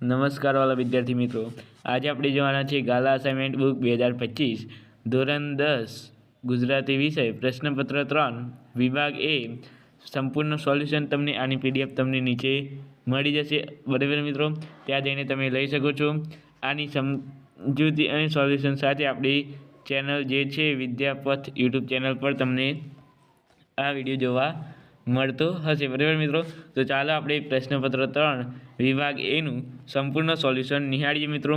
નમસ્કાર વાલા વિદ્યાર્થી મિત્રો, આજે આપણે જોવાના છે ગાલા અસાઇનમેન્ટ બુક 2025 ધોરણ 10 ગુજરાતી વિષય પ્રશ્નપત્ર 3 વિભાગ એ સંપૂર્ણ સોલ્યુશન તમને આની પીડીએફ તમને નીચે મળી જશે. બરાબર મિત્રો, ત્યાં જઈને તમે લઈ શકો છો. આની સમજૂતી અને સોલ્યુશન સાથે આપણી ચેનલ જે છે વિદ્યાપથ યુટ્યુબ ચેનલ પર તમને આ વિડીયો જોવા મળતો હશે. બરાબર મિત્રો, તો ચાલો આપણે પ્રશ્નપત્ર 3 વિભાગ એનું સંપૂર્ણ સોલ્યુશન નિહાળીએ. મિત્રો,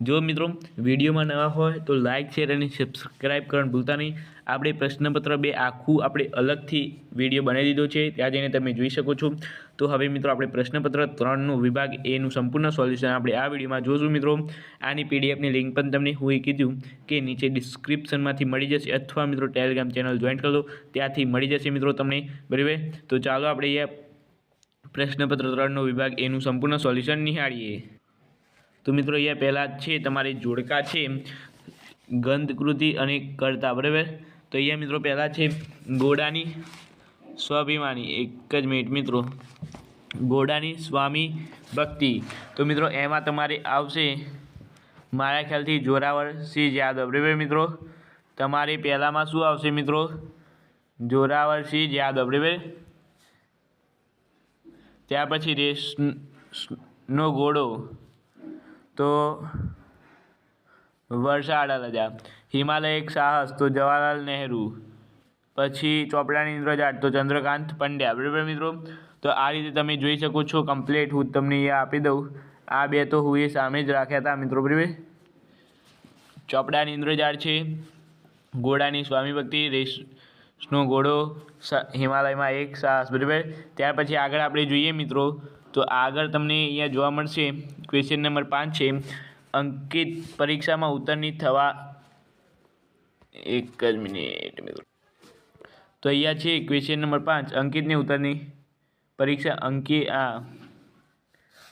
જો મિત્રો વિડીયોમાં નવા હોય તો લાઇક શેર અને સબસ્ક્રાઈબ કરવાનું ભૂલતા નહીં. આપણે પ્રશ્નપત્ર 2 આખું આપણે અલગથી વિડીયો બનાવી દીધો છે, ત્યાં જઈને તમે જોઈ શકો છો. તો હવે મિત્રો આપણે પ્રશ્નપત્ર 3નું વિભાગ એનું સંપૂર્ણ સોલ્યુશન આપણે આ વિડીયોમાં જોશું. મિત્રો, આની પીડીએફની લિંક પણ તમને હું કીધું કે નીચે ડિસ્ક્રિપ્શનમાંથી મળી જશે, અથવા મિત્રો ટેલિગ્રામ ચેનલ જોઈન કરી લો, ત્યાંથી મળી જશે મિત્રો તમને. બરાબર, તો ચાલો આપણે અહીંયા પ્રશ્નપત્ર 3નો વિભાગ એનું સંપૂર્ણ સોલ્યુશન નિહાળીએ. તો મિત્રો અહીંયા પહેલાં છે તમારે જોડકા છે ગંધકૃતિ અને કર્તા. બરાબર, તો અહીંયા મિત્રો પહેલાં છે ઘોડાની સ્વાભિમાની. એક જ મિનિટ મિત્રો, ઘોડાની સ્વામી ભક્તિ. તો મિત્રો એમાં તમારે આવશે મારા ખ્યાલથી જોરાવરસિંહ યાદવ. બરાબર મિત્રો, તમારે પહેલાંમાં શું આવશે મિત્રો? જોરાવરસિંહ યાદવ. બરાબર, ત્યાર પછી રેસનો ઘોડો તો વર્ષા અડાલજા. હિમાલય એક સાહસ તો જવાહરલાલ નહેરુ. પછી ચોપડાની ઇન્દ્રજાળ તો ચંદ્રકાંત પંડ્યા. બરાબર મિત્રો, તો આ રીતે તમે જોઈ શકો છો. કમ્પ્લીટ હું તમને અહીંયા આપી દઉં. આ બે તો હું એ સામે જ રાખ્યા હતા મિત્રો. બરાબર, ચોપડાની ઇન્દ્રજાળ છે, ઘોડાની સ્વામી ભક્તિ, રેસનો ઘોડો, હિમાલયમાં એક સાહસ. બરાબર, ત્યાર પછી આગળ આપણે જોઈએ મિત્રો, તો આગળ તમને અહીંયા જોવા મળશે ક્વેશ્ચન નંબર 5 છે અંકિત પરીક્ષામાં ઉત્તીર્ણ થવા. એક જ મિનિટ મિત્રો, તો અહીંયા છે ક્વેશ્ચન નંબર 5 અંકિતને ઉત્તરની પરીક્ષા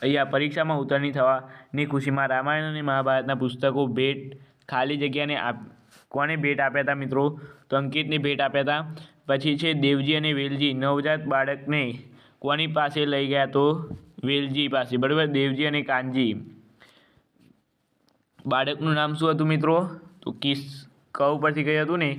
અહીંયા પરીક્ષામાં ઉત્તીર્ણ થવાની ખુશીમાં રામાયણ અને મહાભારતના પુસ્તકો ભેટ ખાલી જગ્યાને કોને ભેટ આપ્યા હતા મિત્રો? તો અંકિતને ભેટ આપ્યા હતા. પછી છે દેવજી અને વેલજી નવજાત બાળકને કોની પાસે લઈ ગયા? તો વેલજી પાસે. બરાબર, દેવજી અને કાનજી. બાળકનું નામ શું હતું મિત્રો? તો કઉ પરથી કઈ હતું ને,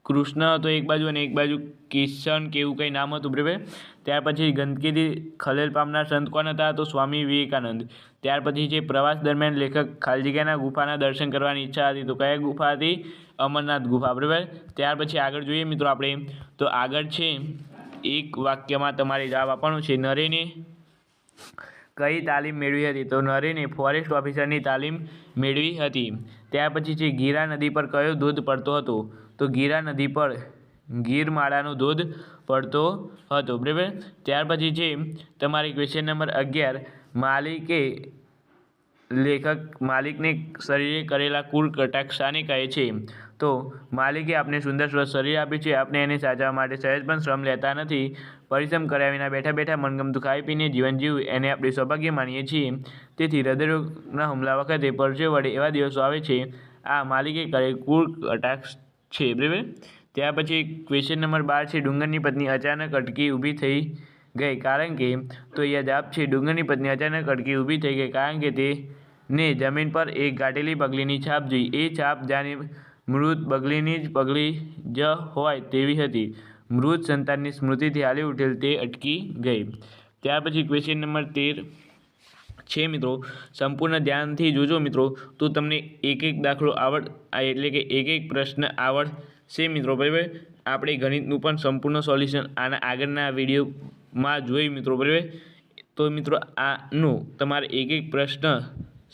કૃષ્ણ હતો એક બાજુ અને એક બાજુ કિશન કે એવું કંઈ નામ હતું. બરાબર, ત્યાર પછી ગંદકીથી ખલેલ પામનાર સંત કોણ હતા? તો સ્વામી વિવેકાનંદ. ત્યાર પછી છે પ્રવાસ દરમિયાન લેખક ખાલી જગ્યાના ગુફાના દર્શન કરવાની ઈચ્છા હતી. તો કયા ગુફા હતી? અમરનાથ ગુફા. બરાબર, ત્યાર પછી આગળ જોઈએ મિત્રો આપણે, તો આગળ છે એક વાક્યમાં તમારે જવાબ આપવાનો છે. નરેને કઈ તાલીમ મેળવી હતી? તો નરેને ફોરેસ્ટ ઓફિસરની તાલીમ મેળવી હતી. ત્યાર પછી છે ગીરા નદી પર કયો ધોધ પડતો હતો? તો ગીરા નદી પર ગીરમાળાનો ધોધ પડતો હતો. બરાબર, ત્યાર પછી છે તમારી ક્વેશ્ચન નંબર 11 માલિકને શરીરે કરેલા કુલ કટાક્ષ શાને કહે છે? તો માલિકે આપને સુંદર સ્વસ્થ શરીર આપ્યું છે, આપણે એને સાચવવા માટે સહેજ પણ શ્રમ લેતા નથી, પરિશ્રમ કર્યા વિના બેઠા બેઠા મનગમતું ખાઈ પીને જીવન જીવવું એને આપણે સૌભાગ્ય માનીએ છીએ. તેથી હૃદયરોગના હુમલા વખતે પરસેવો વળે એવા દિવસો આવે છે. આ માલિકે કરેલ કુલ કટાક્ષ છે. બરાબર, ત્યાર પછી ક્વેશ્ચન નંબર 12 છે ડુંગરની પત્ની અચાનક અટકી ઊભી થઈ ગઈ કારણ કે? તો અહીંયા જવાબ છે ડુંગરની પત્ની અચાનક અટકી ઊભી થઈ ગઈ કારણ કે તેને જમીન પર એક ઘાટેલી પગલીની છાપ જોઈ. એ છાપ જાણે મૃત બગલીની જ પગલી જ હોય તેવી હતી. મૃત સંતાનની સ્મૃતિથી હાલી ઉઠેલ તે અટકી ગઈ. ત્યાર પછી ક્વેશ્ચન નંબર 13 છે મિત્રો, સંપૂર્ણ ધ્યાનથી જોજો મિત્રો, તો તમને એક એક દાખલો એટલે કે એક પ્રશ્ન આવડશે મિત્રો. બરાબર, આપણે ગણિતનું પણ સંપૂર્ણ સોલ્યુશન આના આગળના વિડીયોમાં જોઈ મિત્રો. બરાબર, તો મિત્રો આનું તમારે એક પ્રશ્ન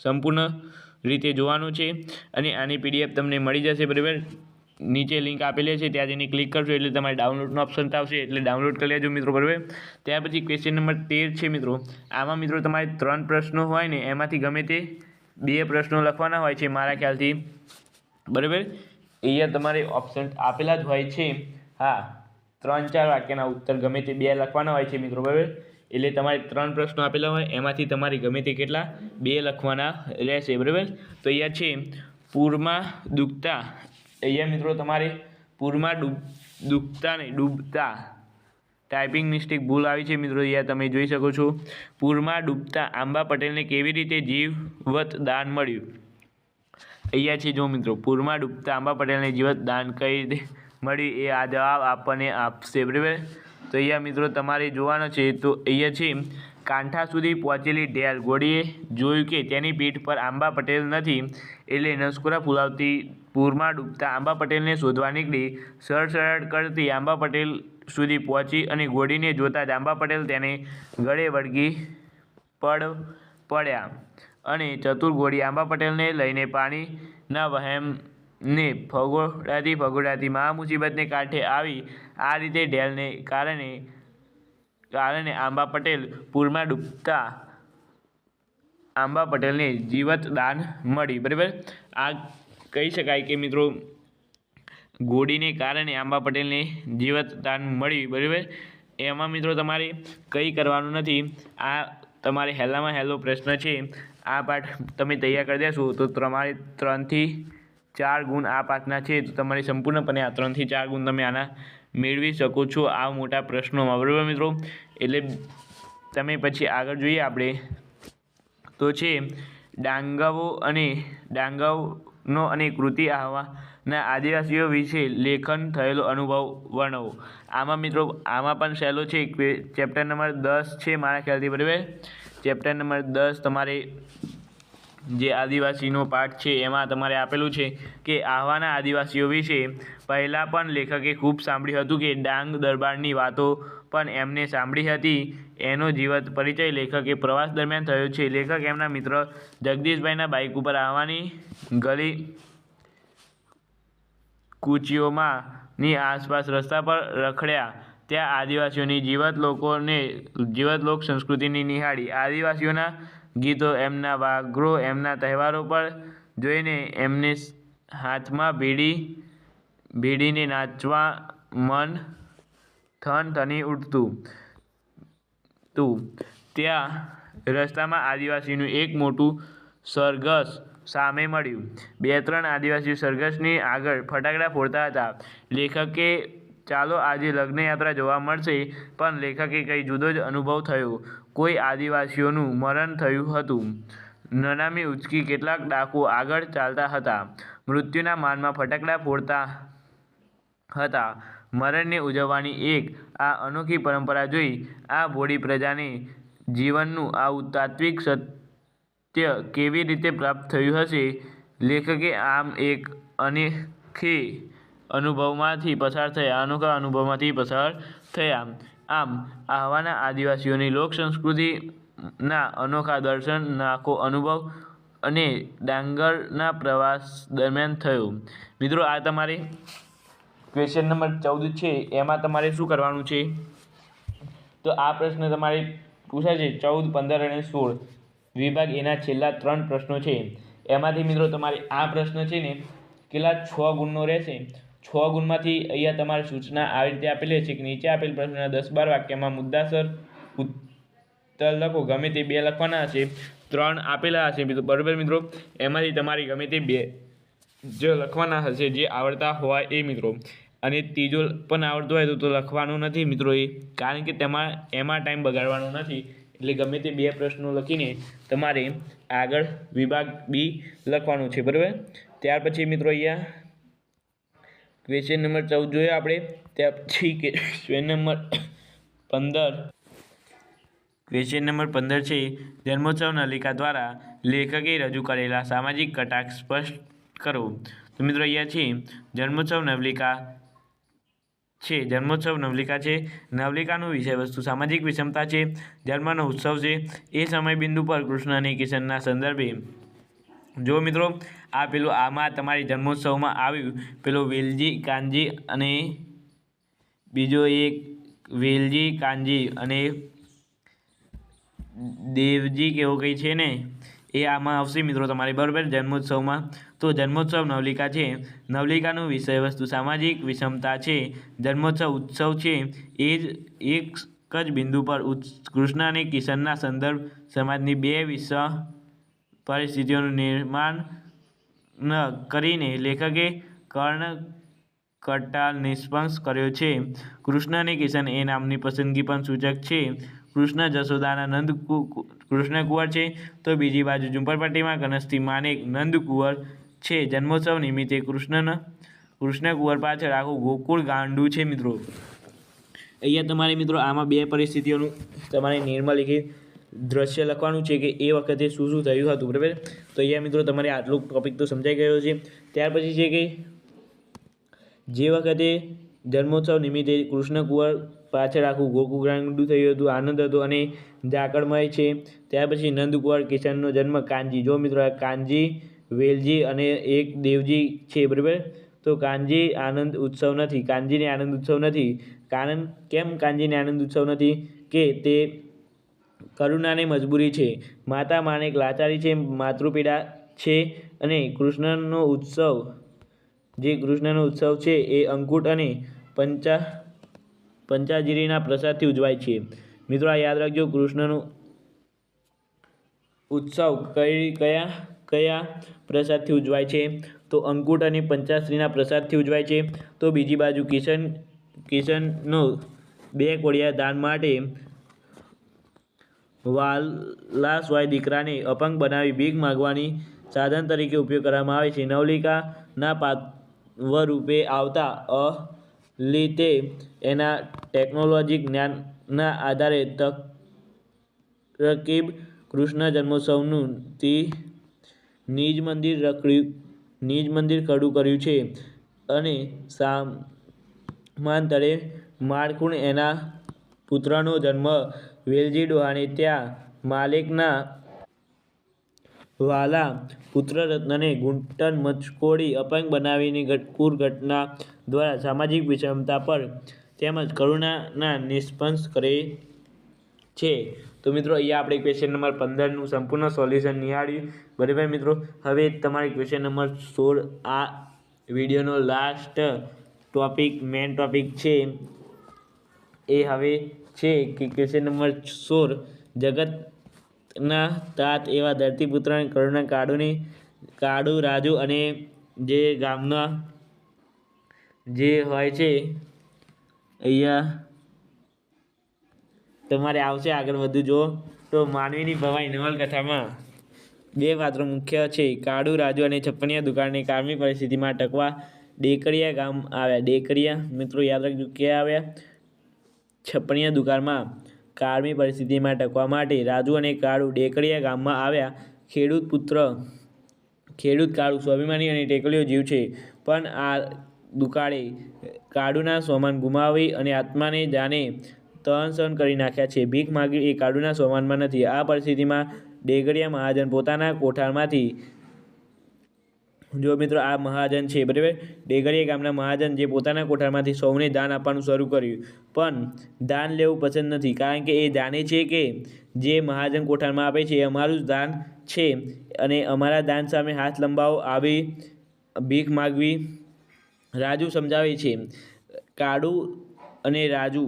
સંપૂર્ણ રીતે જોવાનું છે અને આની પીડીએફ તમને મળી જશે. બરાબર, નીચે લિંક આપેલી છે, ત્યાં જઈને ક્લિક કરશો એટલે તમારે ડાઉનલોડનો ઓપ્શન આવશે, એટલે ડાઉનલોડ કરી લેજો મિત્રો. બરાબર, ત્યાર પછી ક્વેશ્ચન નંબર 13 છે મિત્રો. આમાં મિત્રો તમારે 3 પ્રશ્નો હોય ને, એમાંથી ગમે તે 2 પ્રશ્નો લખવાના હોય છે મારા ખ્યાલથી. બરાબર, અહીંયા તમારે ઓપ્શન આપેલા જ હોય છે. હા, 3-4 વાક્યના ઉત્તર ગમે તે 2 લખવાના હોય છે મિત્રો. બરાબર, એટલે તમારે 3 પ્રશ્નો આપેલા હોય, એમાંથી તમારે ગમે તે કેટલા 2 લખવાના રહેશે. બરાબર, તો અહીંયા છે પૂરમાં ડૂબતા. અહીંયા મિત્રો તમારે પૂરમાં ડૂબતા ટાઈપિંગ મિસ્ટેક ભૂલ આવી છે મિત્રો, અહીંયા તમે જોઈ શકો છો. પૂરમાં ડૂબતા આંબા પટેલને કેવી રીતે જીવત દાન મળ્યું? અહીંયા છે જો મિત્રો, પૂરમાં ડૂબતા આંબા પટેલને જીવત દાન કઈ રીતે મળ્યું એ આ જવાબ આપણને આપશે. બરાબર, તો અહીંયા મિત્રો તમારે જોવાનો છે. તો અહીંયા છે, કાંઠા સુધી પહોંચેલી ઢેલ ઘોડીએ જોયું કે તેની પીઠ પર આંબા પટેલ નથી, એટલે નસકોરા ફુલાવતી પૂરમાં ડૂબતા આંબા પટેલને શોધવા નીકળી. સરસરાટ કરતી આંબા પટેલ સુધી પહોંચી અને ઘોડીને જોતા જ આંબા પટેલ તેને ગળે વળગી પડ્યા અને ચતુર ઘોડી આંબા પટેલને લઈને પાણીના વહેમને ફગોળાતી મહા મુસીબતને કાંઠે આવી. આ રીતે ઢેલને કારણે આંબા પટેલ પૂરમાં ડૂબતા આંબા પટેલને જીવત દાન મળી. બરાબર, આ કહી શકાય કે મિત્રો ઘોડીને કારણે આંબા પટેલને જીવત દાન મળ્યું. બરાબર, એમાં મિત્રો તમારે કંઈ કરવાનું નથી. આ તમારે હેલામાં હેલો પ્રશ્ન છે. આ પાઠ તમે તૈયાર કરી દેશો તો તમારે 3 થી 4 ગુણ આ પાઠના છે. તો તમારે સંપૂર્ણપણે આ 3 થી 4 ગુણ તમે આના મેળવી શકો છો આ મોટા પ્રશ્નોમાં. બરાબર મિત્રો, એટલે તમે પછી આગળ જોઈએ આપણે તો છે ડાંગવનો અને કૃતિ આહવાના આદિવાસીઓ વિશે લેખન થયેલો અનુભવ વર્ણવો. આમાં મિત્રો આમાં પણ સહેલો છે. ચેપ્ટર નંબર 10 છે મારા ખ્યાલથી. બરાબર, ચેપ્ટર નંબર 10 તમારે જે આદિવાસીનો પાઠ છે એમાં તમારે આપેલું છે કે આહવાના આદિવાસીઓ વિશે પહેલાં પણ લેખકે ખૂબ સાંભળ્યું હતું કે ડાંગ દરબારની વાતો પણ એમને સાંભળી હતી. એનો જીવત પરિચય લેખકે પ્રવાસ દરમિયાન થયો છે. લેખક એમના મિત્ર જગદીશભાઈના બાઇક ઉપર આહવાની ગલી કૂચીઓમાંની આસપાસ રસ્તા પર રખડ્યા. ત્યાં આદિવાસીઓની જીવત લોક સંસ્કૃતિની નિહાળી. આદિવાસીઓના ગીતો, એમના વાઘરો, એમના તહેવારો પર જોઈને એમને હાથમાં ભેડીને નાચવા મન થનથની ઉઠતું. ત્યાં રસ્તામાં આદિવાસીનું એક મોટું સરઘસ સામે મળ્યું. 2-3 આદિવાસીઓ સરઘસની આગળ ફટાકડા ફોડતા હતા. લેખકે ચાલો આજે લગ્નયાત્રા જોવા મળશે, પણ લેખકે કંઈ જુદો જ અનુભવ થયો. કોઈ આદિવાસીઓનું મરણ થયું હતું. નનામી ઉંચકી કેટલાક ડાકુઓ આગળ ચાલતા હતા. મૃત્યુના માનમાં ફટાકડા ફોડતા હતા. મરણને ઉજવવાની એક આ અનોખી પરંપરા જોઈ આ ભોળી પ્રજાને જીવનનું આવું તાત્વિક સત્ય કેવી રીતે પ્રાપ્ત થયું હશે? લેખકે આમ એક અનોખા અનુભવમાંથી પસાર થયા. આમ આહવાના આદિવાસીઓની લોક સંસ્કૃતિના અનોખા દર્શન, નાખો અનુભવ અને ડાંગરના પ્રવાસ દરમિયાન થયો. મિત્રો આ તમારે ક્વેશ્ચન નંબર 14 છે. એમાં તમારે શું કરવાનું છે? તો આ પ્રશ્ન તમારે પૂછાય છે 14, 15 અને 16 વિભાગ એના છેલ્લા 3 પ્રશ્નો છે. એમાંથી મિત્રો તમારે આ પ્રશ્ન છે ને કેટલા 6 ગુણનો રહેશે. 6 ગુણમાંથી અહીંયા તમારે સૂચના આવી રીતે આપેલી છે કે નીચે આપેલ પ્રશ્નના 10-12 વાક્યમાં મુદ્દાસર ઉત્તર લખો. ગમે તે 2 લખવાના હશે, 3 આપેલા હશે. બરાબર મિત્રો, એમાંથી તમારે ગમે તે 2 જે લખવાના હશે જે આવડતા હોય એ મિત્રો. અને ત્રીજો પણ આવડતો હોય તો લખવાનું નથી મિત્રો એ, કારણ કે એમાં ટાઈમ બગાડવાનો નથી. એટલે ગમે તે 2 પ્રશ્નો લખીને તમારે આગળ વિભાગ બી લખવાનું છે. બરાબર, ત્યાર પછી મિત્રો અહીંયા ક્વેશ્ચન નંબર 14 જોઈએ આપણે. ત્યાર પછી ક્વેશ્ચન નંબર 15 છે જન્મોત્સવ નલિકા દ્વારા લેખકે રજૂ કરેલા સામાજિક કટાક્ષ સ્પષ્ટ કરો. તો મિત્રો અહીંયા છે જન્મોત્સવ નવલિકા છે. નવલિકાનું વિષયવસ્તુ સામાજિક વિષમતા છે. જન્મનો ઉત્સવ છે. એ સમય બિંદુ પર કૃષ્ણ અને કિશનના સંદર્ભે. જો મિત્રો આમાં તમારી જન્મોત્સવમાં આવ્યું પેલો વેલજી કાનજી અને બીજો એક વેલજી કાનજી અને દેવજી કેવું કંઈ છે ને એ આમાં આવશે મિત્રો તમારે. બરાબર, જન્મોત્સવમાં. તો જન્મોત્સવ નવલિકા છે. નવલિકાનું વિષયવસ્તુ સામાજિક વિષમતા છે. જન્મોત્સવ ઉત્સવ છે. એ જ એક જ બિંદુ પર કૃષ્ણ અને કિશનના સંદર્ભ સમાજની 2 વિષમ પરિસ્થિતિઓનું નિર્માણ કરીને લેખકે કર્ણ કરતા નિષ્પંસ કર્યો છે. કૃષ્ણ અને કિશન એ નામની પસંદગી પણ સૂચક છે. કૃષ્ણ જશોદાના કૃષ્ણકુંવર છે, તો બીજી બાજુ ઝુંપડપટ્ટીમાં કનસ્થી માણેક નંદકુંવર છે. જન્મોત્સવ નિમિત્તે કૃષ્ણકુંવર પાછળ આખું ગોકુળ ગાંડું છે. મિત્રો અહીંયા તમારે મિત્રો આમાં બે પરિસ્થિતિઓનું તમારે નિમ્નલિખિત દ્રશ્ય લખવાનું છે કે એ વખતે શું શું થયું હતું. બરાબર, તો અહીંયા મિત્રો તમારે આટલું ટોપિક તો સમજાઈ ગયો છે. ત્યાર પછી છે કે જે વખતે જન્મોત્સવ નિમિત્તે કૃષ્ણકુંવર પાછળ આખું ગોકુળ ગાંડું થયું હતું, આનંદ હતો અને ઝાકળમય છે. ત્યાર પછી નંદકુંવર કિશનનો જન્મ કાનજી. જો મિત્રો આ કાનજી, વેલજી અને એક દેવજી છે. બરાબર, તો કાનજી આનંદ ઉત્સવ નથી, કાનજીને આનંદ ઉત્સવ નથી. કારણ કેમ કાનજીને આનંદ ઉત્સવ નથી? કે તે કરુણાને મજબૂરી છે. માતા માણેક લાચારી છે, માતૃપીડા છે. અને કૃષ્ણનો ઉત્સવ છે એ અંકુટ અને પંચાજીરીના પ્રસાદથી ઉજવાય છે. મિત્રો આ યાદ રાખજો, કૃષ્ણનો ઉત્સવ કયા પ્રસાદથી ઉજવાય છે? તો અંકુટ અને પંચાશ્રીના પ્રસાદથી ઉજવાય છે. તો બીજી બાજુ કિશનનો 2 કોળિયા દાન માટે વાલાસ્વાય દીકરાને અપંગ બનાવી ભીખ માગવાની સાધન તરીકે ઉપયોગ કરવામાં આવે છે. નવલિકાના પાત્રરૂપે આવતા અલિતે એના ટેકનોલોજી જ્ઞાનના આધારે તરકીબ કૃષ્ણ જન્મોત્સવનું નિજ મંદિર ખડું કર્યું છે અને સામાંતરે માળખું એના પુત્રનો જન્મ વેલજી ડોહાને ત્યાં માલિકના વાલા પુત્રરત્નને ઘૂંટણ મચકોડી અપંગ બનાવીને ક્રૂર ઘટના દ્વારા સામાજિક વિષમતા પર તેમજ કરુણાના નિષ્પંસ કરે છે. તો મિત્રો અહીંયા આપણે ક્વેશ્ચન નંબર 15નું સંપૂર્ણ સોલ્યુશન નિહાળ્યું. બરાબર મિત્રો, હવે તમારે ક્વેશ્ચન નંબર 16 આ વિડીયોનો લાસ્ટ મેન ટોપિક છે એ હવે છે કે ક્વેશ્ચન નંબર 16 જગતના તાત એવા ધરતીપુત્રને કરુણા કાળુ રાજુ અને જે ગામના જે હોય છે અહીંયા તમારે આવશે આગળ વધુ જો તો માનવીની ભવાઈ નવલકથામાં 2 પાત્રો મુખ્ય છે. કાળુ રાજુ અને છપ્પનિયા દુકાળની કાળમી પરિસ્થિતિમાં ટકવા ડેકરિયા ગામ આવ્યા. ડેકરિયા મિત્રો યાદ રાખજો ક્યાં આવ્યા? છપ્પનિયા દુકાળમાં કાળમી પરિસ્થિતિમાં ટકવા માટે રાજુ અને કાળુ ડેકરિયા ગામમાં આવ્યા. ખેડૂત કાળુ સ્વાભિમાની અને ટેકલિયો જીવ છે, પણ આ દુકાળે કાળુના સ્વમાન ગુમાવી અને આત્માને જાને તહન કરી નાખ્યા છે. ભીખ માગવી એ કાળુના સ્વમાનમાં નથી. આ પરિસ્થિતિમાં ડેકરિયા મહાજન પોતાના કોઠારમાંથી, જો મિત્રો આ મહાજન છે. બરાબર, ડેકરિયા ગામના મહાજન જે પોતાના કોઠારમાંથી સૌને દાન આપવાનું શરૂ કર્યું, પણ દાન લેવું પસંદ નથી. કારણ કે એ જાણે છે કે જે મહાજન કોઠારમાં આપે છે એ અમારું જ દાન છે અને અમારા દાન સામે હાથ લંબાવો આવી ભીખ માગવી. રાજુ સમજાવે છે. કાળુ અને રાજુ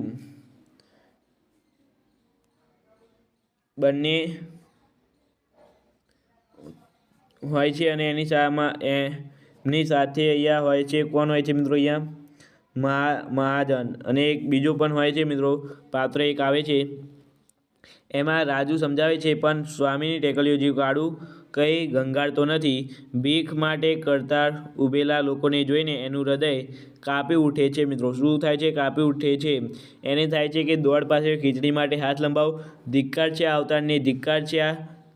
બંને હોય છે અને એની સાથે અહીંયા હોય છે. કોણ હોય છે મિત્રો? અહીંયા મહાજન અને એક બીજો પણ હોય છે મિત્રો, પાત્ર એક આવે છે. એમાં રાજુ સમજાવે છે, પણ સ્વામીની ટેકલીઓ જીવ કાળુ કંઈ ગંગાળતો નથી. ભીખ માટે કતાર ઊભેલા લોકોને જોઈને એનું હૃદય કાપી ઉઠે છે. મિત્રો શું થાય છે? કાપી ઉઠે છે. એને થાય છે કે દોડ પાસે ખીચડી માટે હાથ લંબાવ. ધિક્કાર છે આ અવતારને, ધિક્કાર છે આ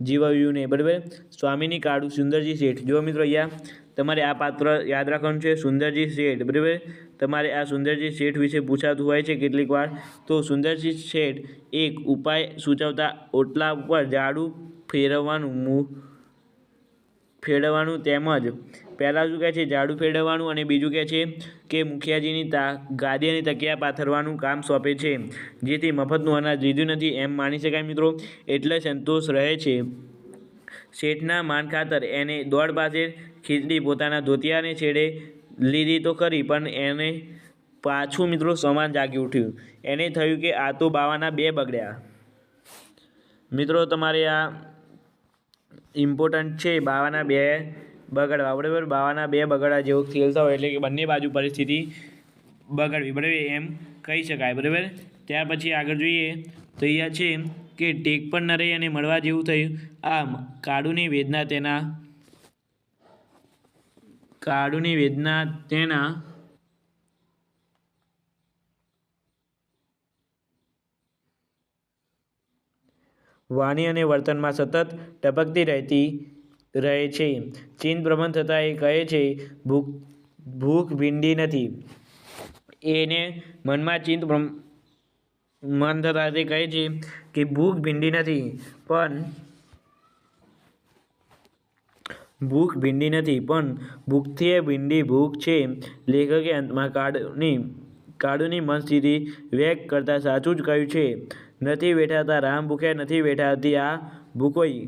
જીવવ્યુને. બરાબર, સ્વામીની કાળુ સુંદરજી શેઠ. જો મિત્રો અહીંયા તમારે આ પાત્ર યાદ રાખવાનું છે, સુંદરજી શેઠ. બરાબર, તમારે આ સુંદરજી શેઠ વિશે પૂછાતું હોય છે કેટલીક વાર. તો સુંદરજી શેઠ એક ઉપાય સૂચવતા ઓટલા ઉપર ઝાડુ ફેરવવાનું તેમજ પહેલાં શું કહે છે? ઝાડુ ફેરવવાનું અને બીજું કહે છે કે મુખિયાજીની ગાદી અને તકિયા પાથરવાનું કામ સોંપે છે, જેથી મફતનું અનાજ લીધું નથી એમ માની શકાય મિત્રો. એટલે સંતોષ રહે છે. શેઠના માન ખાતર એને દોડ પાસે ખીચડી પોતાના ધોતિયાને છેડે લીધી તો ખરી, પણ એને પાછું મિત્રો સમાન જાગી ઉઠ્યું. એને થયું કે આ તો બાવાના 2 બગડ્યા. મિત્રો તમારે આ ઇમ્પોર્ટન્ટ છે. બાવાના બગાડવા, બરાબર. બાવાના બે બગાડા જેવું ખેલતા હોય એટલે કે બંને બાજુ પરિસ્થિતિ બગાડવી, બરાબર, એમ કહી શકાય, બરાબર. ત્યાર પછી આગળ જોઈએ તો અહીંયા છે કે ટેક પર ન રહી અને મળવા જેવું થયું. આમ કાળુની વેદના તેના વાણી અને વર્તનમાં સતત ટપકતી રહે છે. ચિંત પ્રબંધ થતાં એ કહે છે ભૂખ ભીંડી નથી. એને મનમાં ચિંત મન થતાં તે કહે છે કે ભૂખ ભીંડી નથી પણ ભૂખથી ભીંડી ભૂખ છે. લેખકે અંતમાં કાળુની મનસ્થિતિ વ્યક્ત કરતાં સાચું જ કહ્યું છે. નથી વેઠાતા રામ ભૂખ્યા, નથી વેઠાતી આ ભૂખોય.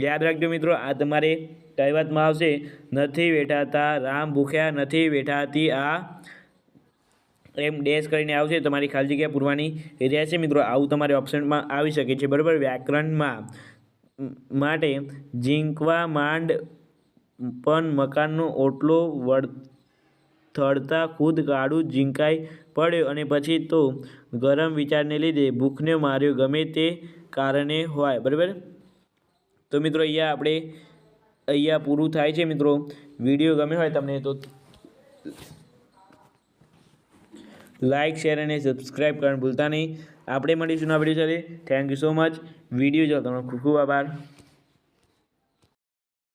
યાદ રાખજો મિત્રો, આ તમારે કહેવતમાં આવશે, નથી વેઠાતા રામ ભૂખ્યા, નથી વેઠાતી આ, એમ ડેશ કરીને આવશે. તમારી ખાલી જગ્યા પૂરવાની રહેશે મિત્રો. આવું તમારે ઓપ્શનમાં આવી શકે છે, બરાબર. વ્યાકરણમાં માટે ઝીંકવા માંડ પણ મકાનનો ઓટલો થડતા ખુદ કાળું ઝીંકાઈ પડ્યો અને પછી તો ગરમ વિચારને લીધે ભૂખને માર્યો, ગમે તે કારણે હોય, બરાબર. તો મિત્રો અહીંયા પૂરું થાય છે મિત્રો. વિડીયો ગમે હોય તમને તો લાઇક, શેર અને સબસ્ક્રાઈબ કરવાનું ભૂલતા નહીં. આપણે મળીશું આ વિડીયો સાથે. Thank you so much. Video જોવા તમારો ખૂબ ખૂબ આભાર.